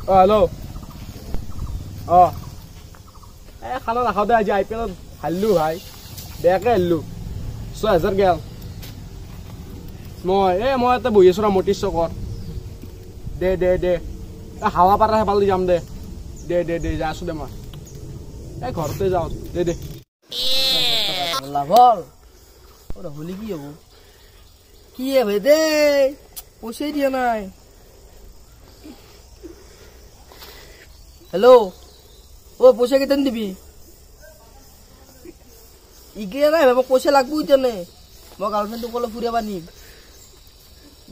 Hello' খানা নাখাওঁ দে আজি IPL হাৰিলোঁ ভাই বেয়াকৈ হাৰিলোঁ 6,000 গেল মই ইয়াতে বহি আছোঁ মটিছ চকত দে হাৱা পাৰা পালি যাম দে যাই আছোঁ দে মই ঘৰতে যাওঁ দে লাভল হলি কি হব কি ভাই দে পইচাই দিয়া নাই হেল্ল' পইচা কেইটান দিবি ইগিয়া নাই মোক পইচা লাগবো ইতানে মই গাৰ্লফ্ৰেণ্ডটোক ক'লে ফুৰিব নিম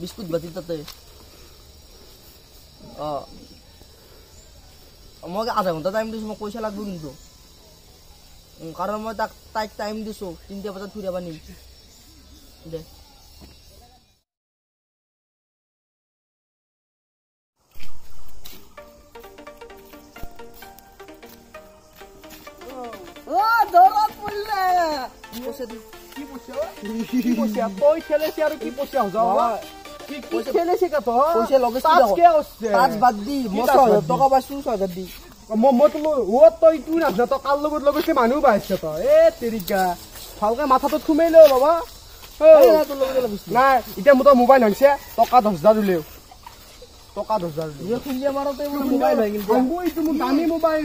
বিস্কুট বাতি তাতে মই আধা ঘণ্টা টাইম দিছোঁ মোক পইচা লাগবো কিন্তু কাৰণ মই তাইক টাইম দিছোঁ 3টা বজাত ফুৰিব নিম দে মানুহ পাইছে ভালকে মাথাটোত সোমাই ল বাবা নাই এতিয়া মোৰ মোবাইল হৈছে টকা 10,000 উলিয়াও টকা 10,000 মাৰোতে মোবাইল হয় কিন্তু দামী মোবাইল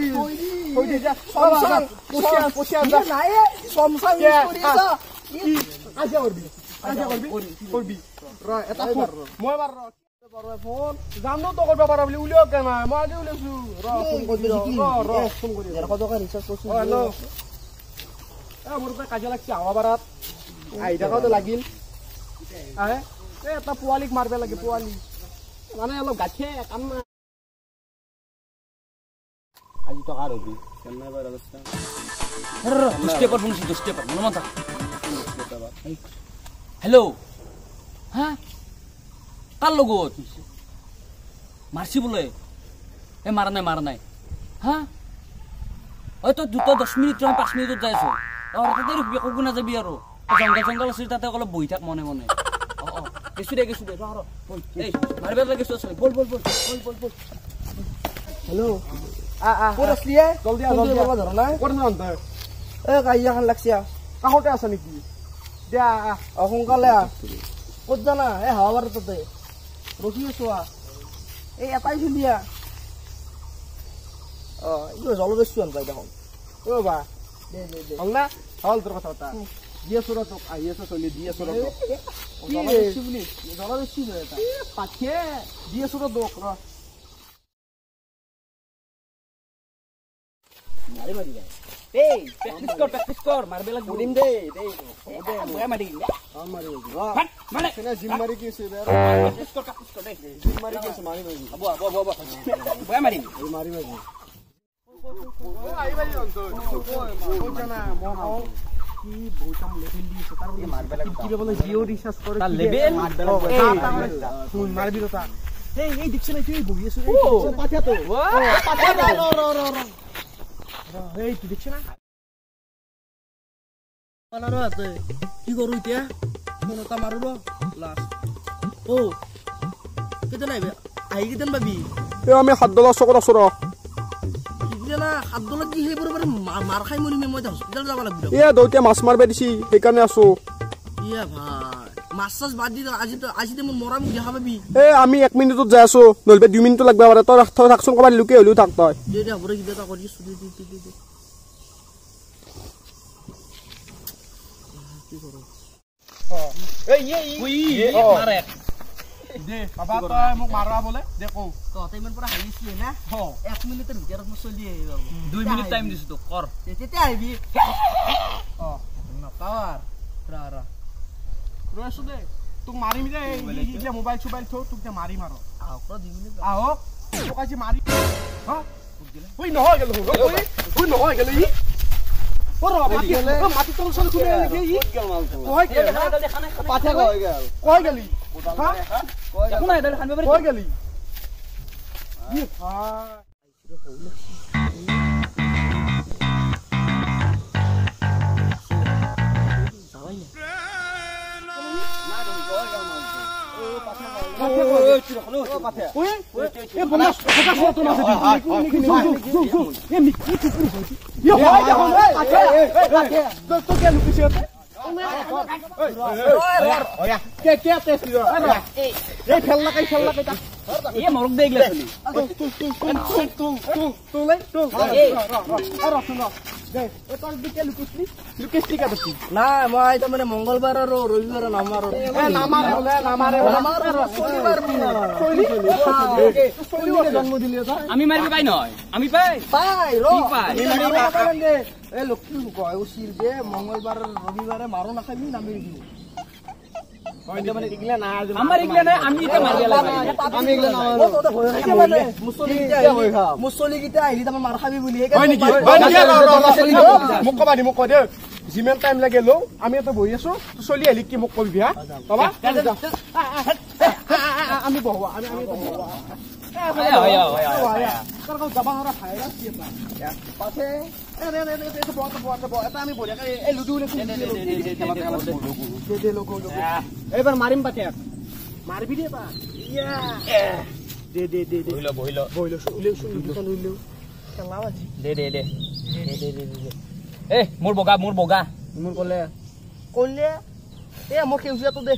জানো তো কৰিব পাৰা বুলি উলিয়াওক নাই মই আজি উলিয়াইছো মোৰ কাজিয়া লাগছে হাৱা পাৰাত আহি থাকাটো লাগিল এটা পোৱালিক মাৰিব লাগে পোৱালি মানে অলপ গাঠিয়ে কাম নাই আজি টকা ৰবি চেন্নাই বাৰ অৱস্থা হেল্ল' হা কাৰ লগত মাৰছি বোলে মাৰা নাই হা তই 10 মিনিট 5 মিনিটত যাই আছো তাতে ৰখবি কব নাযাবি আৰু জংঘল আছে তাতে অলপ বহি থাক মনে গেছো দে মাৰিব লাগিছো বল হেল্ল' ক'ত আছিলি জলদি ধৰা নাই কাজিয়া খান লাগছি কাষতে আছে নেকি দিয়া সোনকালে ক'ত জানা হাৱা বাৰ তাতে ৰখি আছো এটাই চলিয়া জলবেশু আন পাই দেখোন বা হল না হল তোৰ কথা এটা দি আছো ৰ তোক আহি আছো চলি দি আছো ৰ জলবেশু বুলি জলবেশু পাঠিয়ে দি আছো ৰ তোক ৰ মাৰি যায় প্ৰেক্টিছ কৰ মাৰবে লাগিব দিম দে বয়া মাৰি জিম মাৰি কি আছে প্ৰেক্টিছ কৰ দে জিম মাৰি কি আছে মাৰি হ'ব বয়া মাৰি আহিবা জানা মই কি বহুতাম লেভেল দি আছে তাৰ মাৰবে লাগিব কি বলে জিও ৰিচাৰ্জ কৰে তাৰ লেভেল মাৰবি তা এই দেখছ না তুই বহি আছো পাঠিয়া তো এই তুই দেখছ না কি কৰো এতিয়া ফোন এটা মাৰো লাষ্ট কেতিয়া নাইবে আহি কেতিয়ান পাবি আমি $7 চকত আছো ৰ $7 দি সেইবোৰ মাৰ খাই মৰিমে মই হস্পিটেল যাব লাগিব দৌতিয়া মাছ মাৰবে দিছি সেইকাৰণে আছো ভাই মাছ চাছ বাদ দি আজি মোৰ মৰা মোক দেখা পাবি আমি 1 মিনিটত যাই আছো নহলে 2 মিনিট লাগবে পাৰে তই থাকচোন কবাত লুকে হলিও থাক তই দে হ'ব কিবা এটা কৰি আছো দে কি কৰো মাৰে দে বাবা তই মোক মাৰবা বলে দে কও তই ইমান পৰা হাৰিছিলি না 1 মিনিটৰ ভিতৰত মই চলি আহি বাবু 2 মিনিট টাইম দিছো তোক কৰ তেতিয়া আহিবি নকাৱাৰ ৰা ৰৈছো দে তোক মাৰিম দে এতিয়া মোবাইল চোবাইল থ তোক তে মাৰিম আৰু আহক 2 মিনিট আহক তোক আজি মাৰি ওই নহয় গেল ওই নহয় গেল ই মাটি তল চল খুলে নেকি ই কই গেল পাঠা কই গেলি একো নাই দে খানবে কই গেলি ই ভাই মৰক দে এইগিলা নাই মই তাৰমানে মংগলবাৰ আৰু ৰবিবাৰ জন্ম দিলি আমি মাৰিব পাই নহয় আমি পাই পাই পাই এই লক্ষ্মী কয় উচিল যে মংগলবাৰ ৰবিবাৰে মাৰো নাখাবি নামি দিবি আমাৰ এইগিলা নাই আমি এতিয়া মাৰিব লাগে মুছলিকেইটা আহিলি তাৰমানে মাৰ খাবি বুলি মোক কবা দি মোক কৈ দে যিমান টাইম লাগে লো আমি এটা বহি আছো চলি আহিলি কি মোক কবি হা কবা আমি বহু আমি এইবাৰ মাৰিম পাতে মাৰিবি দে মোৰ বগা মোৰ কলে এ মোক সেউজীয়াটো দে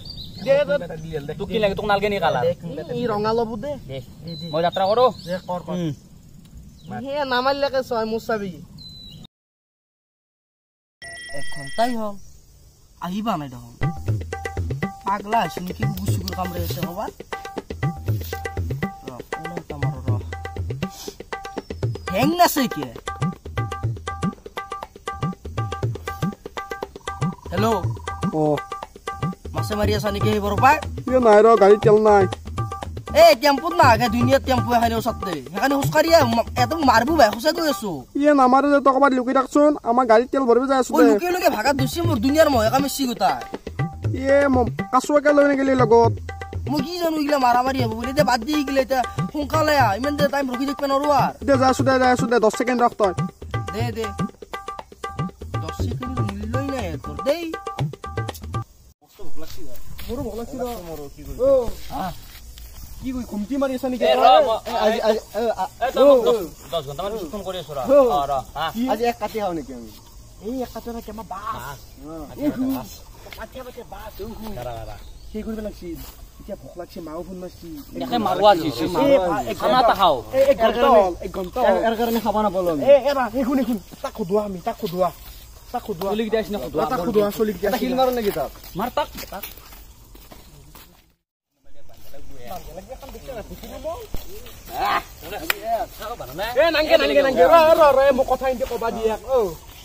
তোক কি লাগে তোক নালগে নি কালাৰ ই ৰঙা ল'ব দে মই যাত্ৰা কৰো সে নামাৰিলেকে চয় মোৰ চাবি 1 ঘণ্টাই হল আহিবা নাই দেখোন পাগলা আছো নেকি গুচুগুৰ কামৰে আছে হবা হেং নাছে কি হেল্ল' মাছে মাৰি আছা নেকি সেইবাৰ পাই নাই ৰ গাড়ী তেল নাই এই টেম্পুত না আগে দুনিয়াত টেম্পু এখানে ওচৰতে সেইকাৰণে খোজকাঢ়ি এটো মাৰিব ভাই খোজা গৈ আছো নামাৰে যে তই ক'ৰবাত লুকি থাকচোন আমাৰ গাড়ীত তেল ভৰিব যাই আছো লুকি ভাগাত ধুচি মোৰ দুনিয়াৰ মহে কামে চিগুতা কাছুৱাকে লৈ নেগেলি লগত মই কি জানো এইগিলা মাৰামাৰি হ'ব বুলি এতিয়া বাদ দি গেলে এতিয়া সোনকালে ইমান দে টাইম ৰখি থাকিব নোৱাৰো দে যাই আছো দে 10 ছেকেণ্ড ৰখ তই দে 10 ছেকেণ্ড মূল্যই নাই তোৰ দেই মোৰো ভল লাগছি কি কই ঘুমটি মাৰি আছা নেকি আজি এক কাটি খাও নেকি আমি এই এক কাটি না কেমা বাস কি কৰিব লাগছি এতিয়া ভোক লাগছি মাও ফোন মাৰছি একে মারवा দিছি খানা তা খাও এক ঘন্টা এর কারণে খাবা না বলো এরা এখন তাক খুদুয়া চলি গিয়া আসিনা খুদুয়া চলি গিয়া কিল মারো নেকি তাক মার তাক নাংগে মোক কথা ইনতে কবা দিয়ে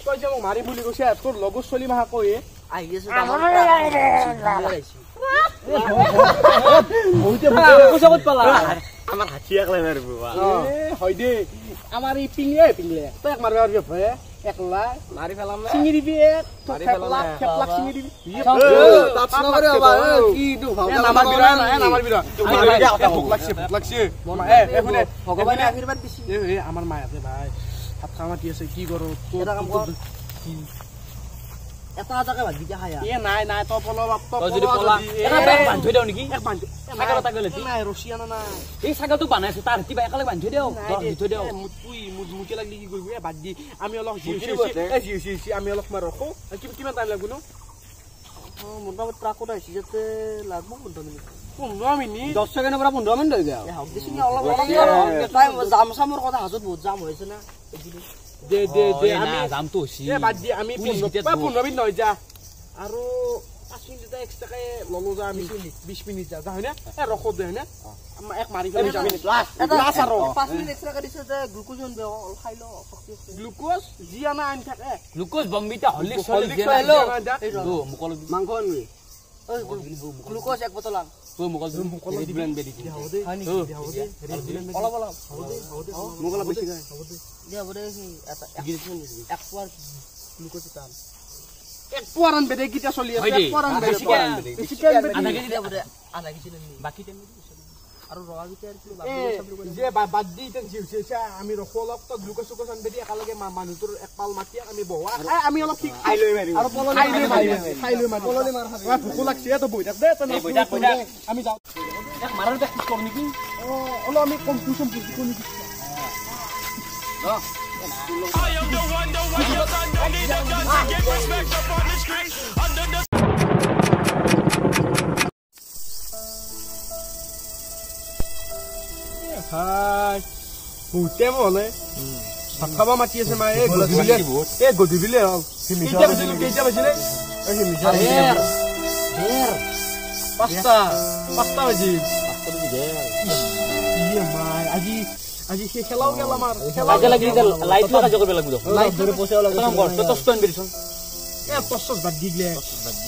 তই যে মোক মাৰি বুলি কৈছে তোৰ লগৰ চলি মাহা কৈ আহি আছে আমাৰ হাতী একলাই মাৰিব হয় দে আমাৰ এই পিংলে তই এক মাৰিব পাৰবি ভয়ে একলা মাৰি পেলাম চিঙি দিবি খেপলাক চিঙি দিবি ভোক লাগছে ভগৱানে আশীৰ্বাদ দিছে আমাৰ মায়ে ভাই ভাত খাওঁ মাতি আছে কি কৰো এটা এটাকে ভাজি দিয়া খায়া নাই তই পলা তই যদি পলা এটা বান্ধি দেও নেকি এক বান্ধি ছাগল এটা গলে নাই ৰছিয়া না নাই এই ছাগলটো বানাইছে তাৰ কিবা একালে বান্ধি দেও ধৰি দেও মুকে লাগলি কি কৰিবি বাদ দি আমি অলপ আমি অলপ মাৰ ৰখো কিমান টাইম লাগব ন মোটামুটি ট্ৰাকত আহিছে যাতে লাগব 15 মিনিট 10 ছেকেণ্ডৰ পৰা 15 মিনিট হৈ গয়া অলপ জাম চামৰ কথা হাজত বহুত জাম হৈছে না দে আমি জামটো হৈছি বাদ দি আমি 15 মিনিট নহয় যা আৰু 5 মিনিট এক্সট্ৰাকে ললো যা আমি 20 মিনিট যা হয়নে ৰখো দে হয়নে এক মাৰি ফেলে যাম লাষ্ট আৰু 5 মিনিট এক্সট্ৰা কৰিছে যে গ্লুকোজ দেও অল খাই ল গ্লুকোজ জি আনা আনি থাকে গ্লুকোজ বম্বিটা হলি চলি হেল্ল মুকল মাংস আনবি গ্লুকোজ এক বটল আন তুই মুকল দিবেন বেদি অলপ মুকল বেছি গায় দিয়া বৰে এটা এক পোৱাৰ গ্লুকোজ টান এক পোৱাৰান বেদে কিটা চলি আছে এক পোৱাৰান বেছিকে আধা কেজি দিয়া বৰে আধা কেজি বাকি তেন আৰু ৰগা গিটাৰ যে বাদ দি তেন জিউছে আমি ৰখো অলপ তো গ্লুকোজ সুকোজ আনবে দি একালগে মানুহটোৰ এক পাল মাতি আমি বহা আমি অলপ ঠিক খাই লৈ মাৰিম আৰু খাই লৈ মাৰিম পলনি মাৰ ভোক লাগছে তো বহি থাক দে আমি যাও এক মারার প্র্যাকটিস কর নাকি অলপ আমি কম্পিটিশ্যন করি I am the one your son don't need a gun to get respect up on the streets. Under the হাই বহুতে মনে ভাত খাব মাতি আছে মা এই গধূলিলে হ'ল কেইটা বাজিলে পাঁচটা বাজি আজি আজি সেই খেলাও গেল আমাৰ লাগে লাগি লাইট লাগা জগৰ লাগব লাইট ধরে পয়সা লাগব কাম কর তো স্টোন বেরিছন এ পছস বাদ দিলে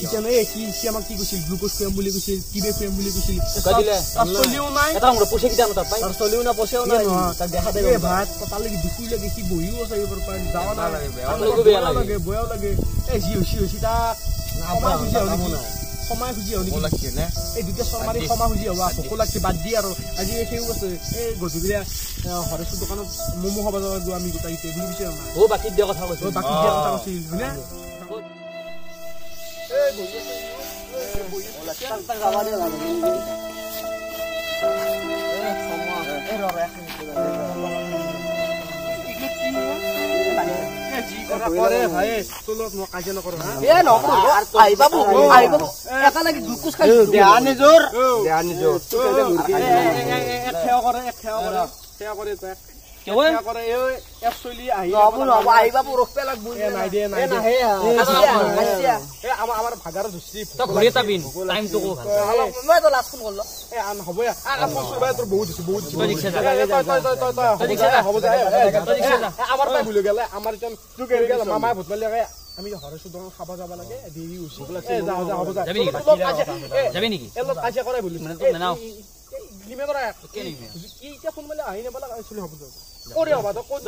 ইটা নয় কি আমাক কি কৈছিল গ্লুকোজ ফ্রেম বুলি কৈছিল কিবে ফ্রেম বুলি কৈছিল দিলে চলিও নাই এটা আমরা পয়সা কি দাম তার পাই চলিও না পয়সাও নাই তাক দেখা দে এ ভাত কটালে কি দুকুই লাগে কি বহিও আছে এবাৰ পাই যাওয়া না লাগে বেয়া লাগে এ জি হইছি তা সময় খুজি হল নেকি এই দুটা শৰ্মাৰী সময় খুজি হব ভোক লাগছে বাদ দি আৰু আজি সেইও আছে এই গধূলিয়া হৰেশ্বৰ দোকানত মমো খাব যাব আমি গোটাইতে বুজি পাইছে না ও বাকি দিয়া কথা কৈছো বাকি দিয়া কথা কৈছিল হয়নে এই বহি আছে তাক যাবা দিয়া লাগে কৰে ভাই তোলত মই কাজিয়া নকৰো হা এ নকৰো আই বাবু একা লাগি গ্লুকোজ খাই দেহা নিজৰ এক খেয়া কৰে কেৱা কৰে এক চলি আহি নব আই বাবু ৰখপে লাগব এ নাই দে এ আমাৰ ভাগাৰ ধুছি তো ঘুৰে তাবিন টাইম তো কো ভাল মই তো লাষ্ট ফোন কৰলো এ আন হ'ব পছৰ তোৰ বহুত তই দিছে যা হ'ব যা আমাৰ পাই ভুল গেলে আমাৰ যেন তোক এৰি গেল মামাই ভূত মালি লাগে আমি হৰেশ্বৰ দোকান খাব যাব লাগে দেৰি হৈছে যা হ'ব যা যাবি নেকি এলত কাজিয়া কৰাই ভুল মানে তো নাও লিমে কৰা কি এতিয়া ফোন মালি আহি নেপালা চলি হ'ব যা ওরে বাবা তো কত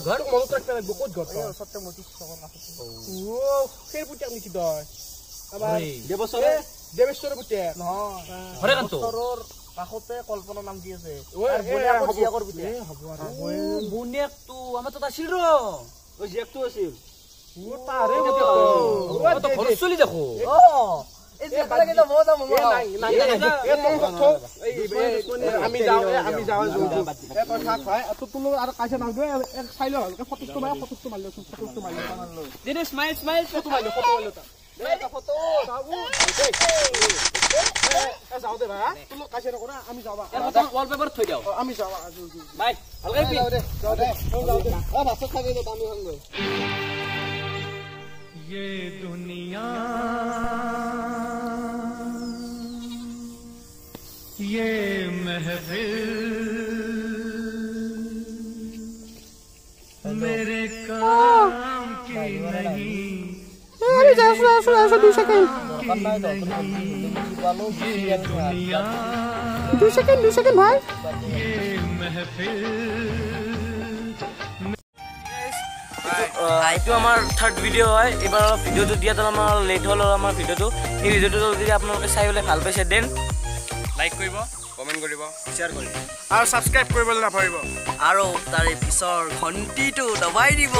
ঘর মনত রাখতে লাগবে কত ঘর সত্যি মতি সবার কাছে ও সেই পুটিক নাকি তই আবার দেবেশ্বর পুটিক ঘরে কান্ত সরর কাখতে কল্পনা নাম কি আছে আর বনিয়া কজিয়া করবি হ'ব আর বুনিয়াক তো আমার তো আছিল র ও জেকটো আছিল ও তারে ও তো ঘর চলি দেখো ও এই যে কালে তো বহুত মম নাই এ তো আমি যাও এ তো থাক ভাই তো তুলো আর কাছে নাও দে এক চাইলো হল ফটো মারলো দিনে স্মাইল ফটো মারলো তা এটা ফটো যাবো এ যাও দে ভাই তুলো কাছে রাখো না আমি যাবা ওয়ালপেপার থই দাও আমি যাবা বাই ভালকে পি যাও দে আ ভাত খাবে তো আমি হঙ্গে ये दुनिया ये महफिल मेरे काम की नहीं अरे जा ऐसा 2 सेकंड दुनिया 2 सेकंड भाई ये महफिल এইটো আমাৰ থাৰ্ড ভিডিঅ' হয় এবাৰ অলপ ভিডিঅ'টো দিয়াত আমাৰ লেট হ'ল আমাৰ ভিডিঅ'টো এই ভিডিঅ'টো যদি আপোনালোকে চাই পেলাই ভাল পাইছে দেন লাইক কৰিব কমেন্ট কৰিব শেয়াৰ কৰিব আৰু সাবস্ক্ৰাইব কৰিবলৈ নাপাহৰিব আৰু তাৰে পিছৰ ঘণ্টিটো দবাই দিব